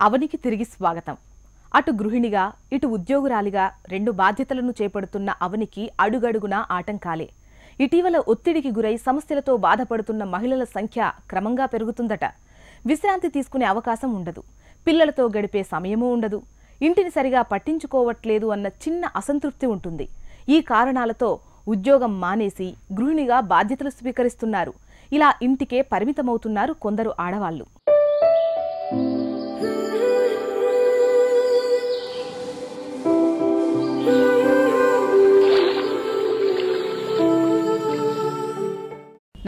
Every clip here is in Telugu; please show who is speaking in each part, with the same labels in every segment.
Speaker 1: అవనికి తిరిగి స్వాగతం. అటు గృహిణిగా ఇటు ఉద్యోగురాలిగా రెండు బాధ్యతలను చేపడుతున్న అవనికి అడుగడుగునా ఆటంకాలే. ఇటీవల ఒత్తిడికి గురై సమస్యలతో బాధపడుతున్న మహిళల సంఖ్య క్రమంగా పెరుగుతుందట. విశ్రాంతి తీసుకునే అవకాశం ఉండదు, పిల్లలతో గడిపే సమయమూ ఉండదు, ఇంటిని సరిగా పట్టించుకోవట్లేదు అన్న చిన్న అసంతృప్తి ఉంటుంది. ఈ కారణాలతో ఉద్యోగం మానేసి గృహిణిగా బాధ్యతలు స్వీకరిస్తున్నారు. ఇలా ఇంటికే పరిమితమవుతున్నారు కొందరు ఆడవాళ్లు.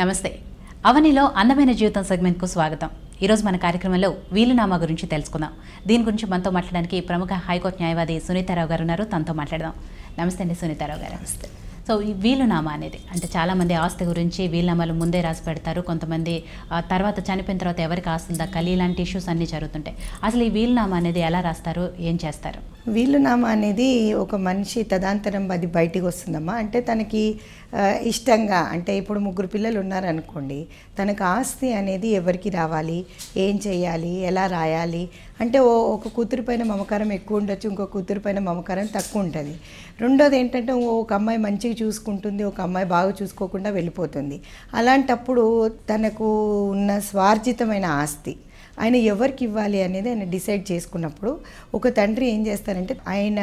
Speaker 2: నమస్తే. అవనిలో అందమైన జీవితం సెగ్మెంట్కు స్వాగతం. ఈరోజు మన కార్యక్రమంలో వీలునామా గురించి తెలుసుకుందాం. దీని గురించి మనతో మాట్లాడడానికి ప్రముఖ హైకోర్టు న్యాయవాది సునీతారావు గారు ఉన్నారు. తనతో మాట్లాడదాం. నమస్తే అండి సునీతారావు గారు. నమస్తే. సో ఈ వీలునామా అనేది అంటే చాలామంది ఆస్తి గురించి వీలునామాలు ముందే రాసి పెడతారు, కొంతమంది తర్వాత చనిపోయిన తర్వాత ఎవరికి ఆస్తి దక్కాలి, ఇలాంటి ఇష్యూస్ అన్నీ జరుగుతుంటాయి. అసలు ఈ వీలునామా అనేది ఎలా రాస్తారు, ఏం చేస్తారు?
Speaker 3: వీలునామా అనేది ఒక మనిషి తదాంతరం అది బయటికి వస్తుందమ్మా. అంటే తనకి ఇష్టంగా, అంటే ఇప్పుడు 3 పిల్లలు ఉన్నారనుకోండి, తనకు ఆస్తి అనేది ఎవరికి రావాలి, ఏం చేయాలి, ఎలా రాయాలి అంటే ఒక కూతురు పైన మమకారం ఎక్కువ ఉండొచ్చు, ఇంకో కూతురు పైన మమకారం తక్కువ ఉంటుంది. రెండోది ఏంటంటే ఒక అమ్మాయి మంచిగా చూసుకుంటుంది, ఒక అమ్మాయి బాగా చూసుకోకుండా వెళ్ళిపోతుంది. అలాంటప్పుడు తనకు ఉన్న స్వార్జితమైన ఆస్తి ఆయన ఎవరికి ఇవ్వాలి అనేది ఆయన డిసైడ్ చేసుకున్నప్పుడు ఒక తండ్రి ఏం చేస్తారంటే ఆయన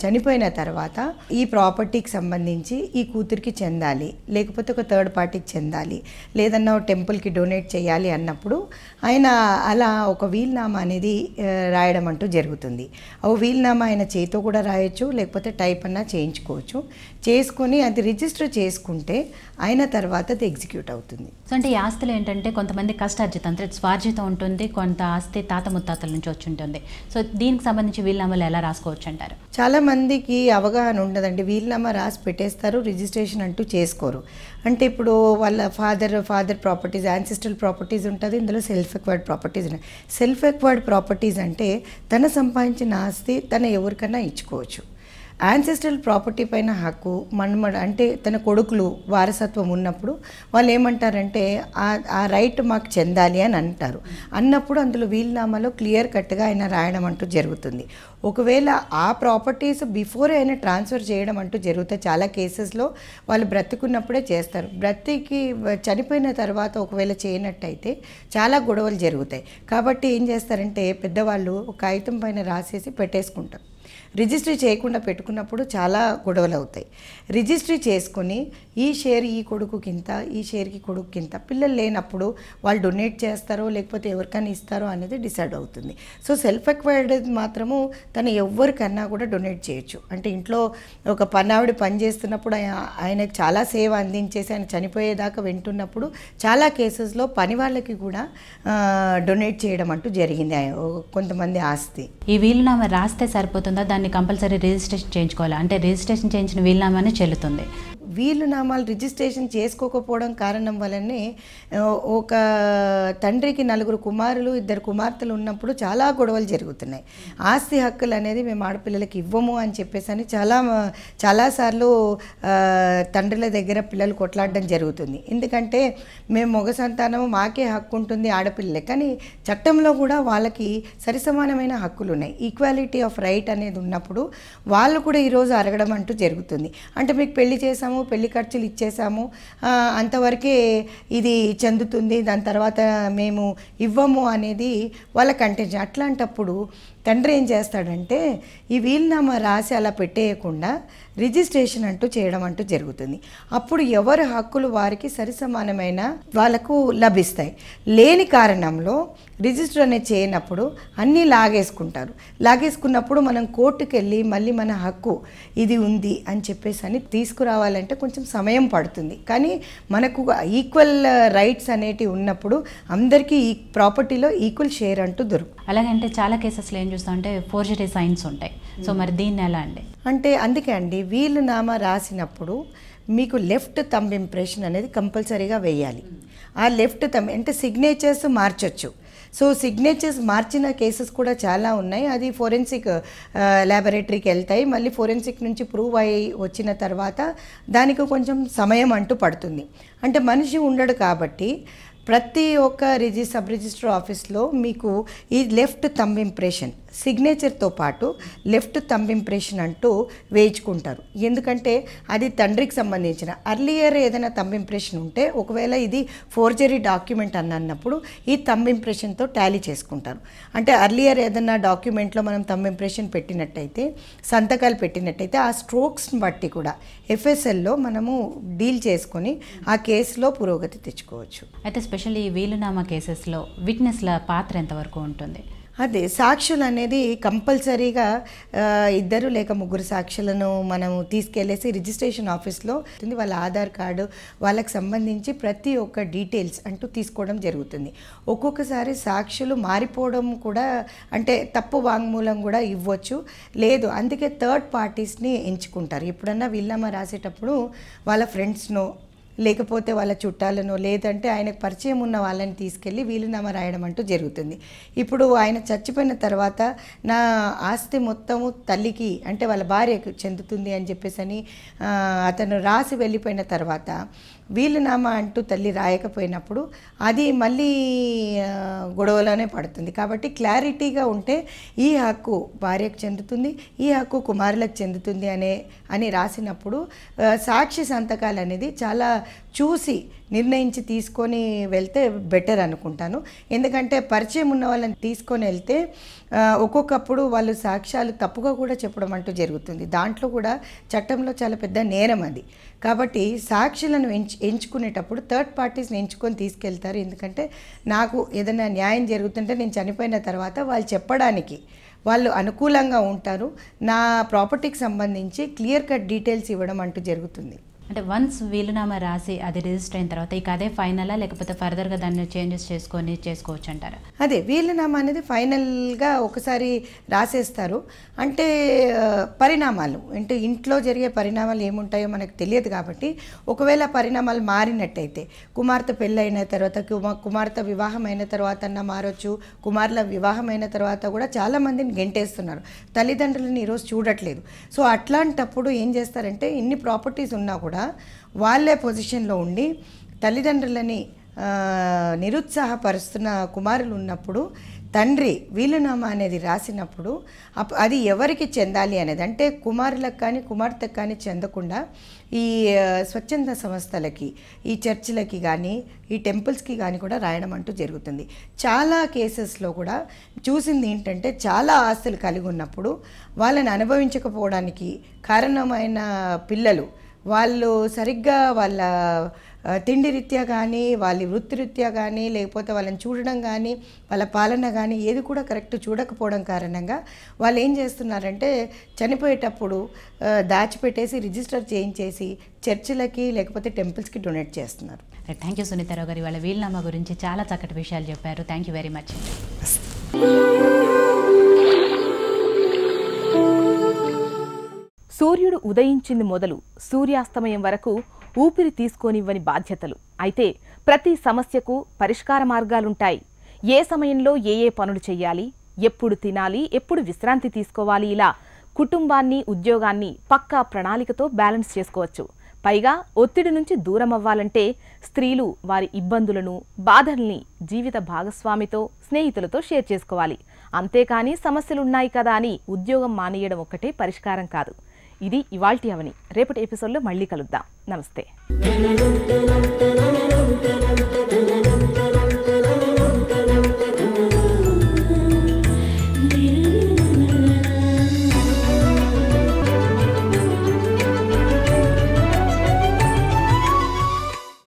Speaker 3: చనిపోయిన తర్వాత ఈ ప్రాపర్టీకి సంబంధించి ఈ కూతురికి చెందాలి, లేకపోతే ఒక థర్డ్ పార్టీకి చెందాలి, లేదన్నా టెంపుల్కి డొనేట్ చేయాలి అన్నప్పుడు ఆయన అలా ఒక వీలునామా అనేది రాయడం అంటూ జరుగుతుంది. ఆ వీలునామా ఆయన చేతితో కూడా రాయొచ్చు, లేకపోతే టైప్ అన్నా చేయించుకోవచ్చు. చేసుకొని అది రిజిస్టర్ చేసుకుంటే అయిన తర్వాత అది ఎగ్జిక్యూట్ అవుతుంది.
Speaker 2: సో అంటే ఈ ఆస్తులు ఏంటంటే కొంతమంది కష్టార్జితం అంటే స్వార్జితం ఉంటుంది, కొంత ఆస్తి తాత ముత్తాతల నుంచి వచ్చి ఉంటుంది. సో దీనికి సంబంధించి వీలునామాలు ఎలా రాసుకోవచ్చు అంటారు?
Speaker 3: చాలా మందికి అవగాహన ఉండదండి. వీలునామా రాసి పెట్టేస్తారు, రిజిస్ట్రేషన్ అంటూ చేసుకోరు. అంటే ఇప్పుడు వాళ్ళ ఫాదర్ ప్రాపర్టీస్, యాన్సిస్ట్రల్ ప్రాపర్టీస్ ఉంటుంది, ఇందులో సెల్ఫ్ ఎక్వైర్డ్ ప్రాపర్టీస్ ఉన్నాయి. సెల్ఫ్ ఎక్వైర్డ్ ప్రాపర్టీస్ అంటే తన సంపాదించిన ఆస్తి తన ఎవరికన్నా ఇచ్చుకోవచ్చు. యాన్సెస్ట్రల్ ప్రాపర్టీ పైన హక్కు అంటే తన కొడుకులు వారసత్వం ఉన్నప్పుడు వాళ్ళు ఏమంటారంటే ఆ రైట్ మాకు చెందాలి అని అంటారు. అన్నప్పుడు అందులో వీలునామాలో క్లియర్ కట్గా ఆయన రాయడం అంటూ జరుగుతుంది. ఒకవేళ ఆ ప్రాపర్టీస్ బిఫోర్ ఆయన ట్రాన్స్ఫర్ చేయడం అంటూ జరుగుతాయి. చాలా కేసెస్లో వాళ్ళు బ్రతికున్నప్పుడే చేస్తారు. చనిపోయిన తర్వాత ఒకవేళ చేయనట్టయితే చాలా గొడవలు జరుగుతాయి. కాబట్టి ఏం చేస్తారంటే పెద్దవాళ్ళు ఒక కాగితం పైన రాసేసి పెట్టేసుకుంటారు. రిజిస్ట్రీ చేయకుండా పెట్టుకున్నప్పుడు చాలా గొడవలు అవుతాయి. రిజిస్ట్రీ చేసుకొని ఈ షేర్ ఈ కొడుకుకింత, ఈ షేర్కి కొడుకుకింత, పిల్లలు లేనప్పుడు వాళ్ళు డొనేట్ చేస్తారో లేకపోతే ఎవరికైనా ఇస్తారో అనేది డిసైడ్ అవుతుంది. సో సెల్ఫ్ ఎక్వైర్డ్ మాత్రము తను ఎవరికన్నా కూడా డొనేట్ చేయొచ్చు. అంటే ఇంట్లో ఒక పనావిడ పని చేస్తున్నప్పుడు ఆయనకు చాలా సేవ అందించేసి ఆయన చనిపోయేదాకా వింటున్నప్పుడు చాలా కేసెస్లో పని వాళ్ళకి కూడా డొనేట్ చేయడం అంటూ జరిగింది కొంతమంది ఆస్తి.
Speaker 2: ఈ వీలునామా రాస్తే సరిపోతుందా, దాన్ని కంపల్సరీ రిజిస్ట్రేషన్ చేయించుకోవాలి? అంటే రిజిస్ట్రేషన్ చేయించిన వీలునామానే చెల్లుతుంది.
Speaker 3: వీలునామాలు రిజిస్ట్రేషన్ చేసుకోకపోవడం కారణం వల్లనే ఒక తండ్రికి 4 కుమారులు 2 కుమార్తెలు ఉన్నప్పుడు చాలా గొడవలు జరుగుతున్నాయి. ఆస్తి హక్కులు అనేది మేము ఆడపిల్లలకి ఇవ్వము అని చెప్పేసి అని చాలాసార్లు తండ్రుల దగ్గర పిల్లలు కొట్లాడడం జరుగుతుంది. ఎందుకంటే మేము మగ సంతానము మాకే హక్కు ఉంటుంది ఆడపిల్లలే, కానీ చట్టంలో కూడా వాళ్ళకి సరిసమానమైన హక్కులు ఉన్నాయి. ఈక్వాలిటీ ఆఫ్ రైట్ అనేది ఉన్నప్పుడు వాళ్ళు కూడా ఈరోజు అరగడం అంటూ జరుగుతుంది. అంటే మీకు పెళ్లి చేసాము, పెళ్లి ఖర్చులు ఇచ్చేసాము, అంతవరకే ఇది చెందుతుంది, దాని తర్వాత మేము ఇవ్వము అనేది వాళ్ళ కంటెన్షన్. అట్లాంటప్పుడు తండ్రి ఏం చేస్తాడంటే ఈ వీలునామా రాసి అలా పెట్టేయకుండా రిజిస్ట్రేషన్ అంటూ చేయడం అంటూ జరుగుతుంది. అప్పుడు ఎవరి హక్కులు వారికి సరిసమానమైన వాళ్ళకు లభిస్తాయి. లేని కారణంలో రిజిస్టర్ అనేది చేయనప్పుడు అన్నీ లాగేసుకున్నప్పుడు మనం కోర్టుకు వెళ్ళి మళ్ళీ మన హక్కు ఇది ఉంది అని చెప్పేసి అని తీసుకురావాలంటే కొంచెం సమయం పడుతుంది. కానీ మనకు ఈక్వల్ రైట్స్ అనేటివి ఉన్నప్పుడు అందరికీ ఈ ప్రాపర్టీలో ఈక్వల్ షేర్ అంటూ దొరుకుతుంది.
Speaker 2: అలాగంటే చాలా కేసెస్లో ఏం చూస్తాం అంటే ఫోర్జరీ సైన్స్ ఉంటాయి. సో మరి దీన్ని ఎలా అండి?
Speaker 3: అంటే అందుకే అండి వీలునామా రాసినప్పుడు మీకు లెఫ్ట్ థంబ్ ఇంప్రెషన్ అనేది కంపల్సరీగా వేయాలి. ఆ లెఫ్ట్ థంబ్ అంటే సిగ్నేచర్స్ మార్చొచ్చు. సో సిగ్నేచర్స్ మార్చిన కేసెస్ కూడా చాలా ఉన్నాయి. అది ఫోరెన్సిక్ ల్యాబొరేటరీకి వెళ్తాయి. మళ్ళీ ఫోరెన్సిక్ నుంచి ప్రూవ్ అయ్యి వచ్చిన తర్వాత దానికి కొంచెం సమయం అంటూ పడుతుంది. అంటే మనిషి ఉండడు కాబట్టి ప్రతి ఒక్క సబ్ రిజిస్టర్ ఆఫీస్లో మీకు ఈ లెఫ్ట్ థంబ్ ఇంప్రెషన్ సిగ్నేచర్తో పాటు లెఫ్ట్ థంబ్ ఇంప్రెషన్ అంటూ వేయించుకుంటారు. ఎందుకంటే అది తండ్రికి సంబంధించిన అర్లియర్ ఏదైనా థంబ్ ఇంప్రెషన్ ఉంటే ఒకవేళ ఇది ఫోర్జరీ డాక్యుమెంట్ అన్నప్పుడు ఈ థంబ్ ఇంప్రెషన్తో టాలీ చేసుకుంటారు. అంటే అర్లియర్ ఏదైనా డాక్యుమెంట్లో మనం థంబ్ ఇంప్రెషన్ పెట్టినట్టయితే, సంతకాలు పెట్టినట్టయితే ఆ స్ట్రోక్స్ని బట్టి కూడా ఎఫ్ఎస్ఎల్లో మనము డీల్ చేసుకొని ఆ కేసులో పురోగతి తెచ్చుకోవచ్చు.
Speaker 2: అయితే స్పెషల్లీ వీలునామా కేసెస్లో విట్నెస్ల పాత్ర ఎంతవరకు ఉంటుంది?
Speaker 3: అదే సాక్షులు అనేది కంపల్సరీగా 2 లేక 3 సాక్షులను మనం తీసుకెళ్ళేసి రిజిస్ట్రేషన్ ఆఫీస్లో వాళ్ళ ఆధార్ కార్డు వాళ్ళకి సంబంధించి ప్రతి ఒక్క డీటెయిల్స్ అంటూ తీసుకోవడం జరుగుతుంది. ఒక్కొక్కసారి సాక్షులు మారిపోవడం కూడా, అంటే తప్పు వాంగ్మూలం కూడా ఇవ్వచ్చు. లేదు, అందుకే థర్డ్ పార్టీస్ని ఎంచుకుంటారు. ఎప్పుడన్నా వీలునామా రాసేటప్పుడు వాళ్ళ ఫ్రెండ్స్నో లేకపోతే వాళ్ళ చుట్టాలను, లేదంటే ఆయనకు పరిచయం ఉన్న వాళ్ళని తీసుకెళ్ళి వీలునామా రాయడం అంటూ జరుగుతుంది. ఇప్పుడు ఆయన చచ్చిపోయిన తర్వాత నా ఆస్తి మొత్తము తల్లికి అంటే వాళ్ళ భార్యకు చెందుతుంది అని చెప్పేసి అతను రాసి వెళ్ళిపోయిన తర్వాత వీలునామా అంటూ తల్లి రాయకపోయినప్పుడు అది మళ్ళీ గొడవలోనే పడుతుంది. కాబట్టి క్లారిటీగా ఉంటే ఈ హక్కు భార్యకు చెందుతుంది, ఈ హక్కు కుమారులకు చెందుతుంది అని రాసినప్పుడు సాక్షి సంతకాలు అనేది చాలా చూసి నిర్ణయించి తీసుకొని వెళ్తే బెటర్ అనుకుంటాను. ఎందుకంటే పరిచయం ఉన్న వాళ్ళని తీసుకొని వెళ్తే ఒక్కొక్కప్పుడు వాళ్ళు సాక్ష్యాలు తప్పుగా కూడా చెప్పడం అంటూ జరుగుతుంది. దాంట్లో కూడా చట్టంలో చాలా పెద్ద నేరం అది. కాబట్టి సాక్షులను ఎంచుకునేటప్పుడు థర్డ్ పార్టీస్ని ఎంచుకొని తీసుకెళ్తారు. ఎందుకంటే నాకు ఏదైనా న్యాయం జరుగుతుంటే నేను చనిపోయిన తర్వాత వాళ్ళు చెప్పడానికి వాళ్ళు అనుకూలంగా ఉంటారు. నా ప్రాపర్టీకి సంబంధించి క్లియర్ కట్ డీటెయిల్స్ ఇవ్వడం అంటూ జరుగుతుంది.
Speaker 2: అంటే వన్స్ వీలునామా రాసి అది రిజిస్టర్ అయిన తర్వాత ఇక అదే ఫైనలా, లేకపోతే ఫర్దర్గా దాన్ని చేంజెస్ చేసుకోవచ్చు అంటారా?
Speaker 3: అదే వీలునామా అనేది ఫైనల్గా ఒకసారి రాసేస్తారు. అంటే పరిణామాలు, అంటే ఇంట్లో జరిగే పరిణామాలు ఏముంటాయో మనకు తెలియదు. కాబట్టి ఒకవేళ పరిణామాలు మారినట్టయితే కుమార్తె పెళ్ళైన తర్వాత, కుమార్తె వివాహం అయిన తర్వాత అన్న మారొచ్చు. కుమారుల వివాహం అయిన తర్వాత కూడా చాలామందిని గెంటేస్తున్నారు, తల్లిదండ్రులను ఈరోజు చూడట్లేదు. సో అట్లాంటప్పుడు ఏం చేస్తారంటే ఇన్ని ప్రాపర్టీస్ ఉన్నా కూడా వాళ్ళే పొజిషన్లో ఉండి తల్లిదండ్రులని నిరుత్సాహపరుస్తున్న కుమారులు ఉన్నప్పుడు తండ్రి వీలునామా అనేది రాసినప్పుడు అది ఎవరికి చెందాలి అనేది, అంటే కుమారులకు కానీ కుమార్తెకు కానీ చెందకుండా ఈ స్వచ్ఛంద సంస్థలకి, ఈ చర్చిలకి కానీ ఈ టెంపుల్స్కి కానీ కూడా రాయడం అంటూ జరుగుతుంది. చాలా కేసెస్లో కూడా చూసింది ఏంటంటే చాలా ఆస్తులు కలిగి ఉన్నప్పుడు వాళ్ళని అనుభవించకపోవడానికి కారణమైన పిల్లలు వాళ్ళు సరిగ్గా వాళ్ళ తిండి రీత్యా కానీ, వాళ్ళ వృత్తిరీత్యా కానీ, లేకపోతే వాళ్ళని చూడడం కానీ, వాళ్ళ పాలన కానీ ఏది కూడా కరెక్ట్ చూడకపోవడం కారణంగా వాళ్ళు ఏం చేస్తున్నారంటే చనిపోయేటప్పుడు దాచిపెట్టేసి రిజిస్టర్ చేయించేసి చర్చిలకి లేకపోతే టెంపుల్స్కి డొనేట్ చేస్తున్నారు.
Speaker 2: థ్యాంక్ యూ సునీతారావు గారు, వాళ్ళ వీలునామా గురించి చాలా చక్కటి విషయాలు చెప్పారు. Thank you very much.
Speaker 1: సూర్యుడు ఉదయించింది మొదలు సూర్యాస్తమయం వరకు ఊపిరి తీసుకోనివ్వని బాధ్యతలు. అయితే ప్రతి సమస్యకు పరిష్కార మార్గాలుంటాయి. ఏ సమయంలో ఏ పనులు చెయ్యాలి, ఎప్పుడు తినాలి, ఎప్పుడు విశ్రాంతి తీసుకోవాలి, ఇలా కుటుంబాన్ని, ఉద్యోగాన్ని పక్కా ప్రణాళికతో బ్యాలెన్స్ చేసుకోవచ్చు. పైగా ఒత్తిడి నుంచి దూరం అవ్వాలంటే స్త్రీలు వారి ఇబ్బందులను, బాధల్ని జీవిత భాగస్వామితో, స్నేహితులతో షేర్ చేసుకోవాలి. అంతేకాని సమస్యలున్నాయి కదా అని ఉద్యోగం మానేయడం ఒక్కటే పరిష్కారం కాదు. ఇది ఇవాల్టి అవని. రేపటి ఎపిసోడ్లో మళ్ళీ కలుద్దాం. నమస్తే.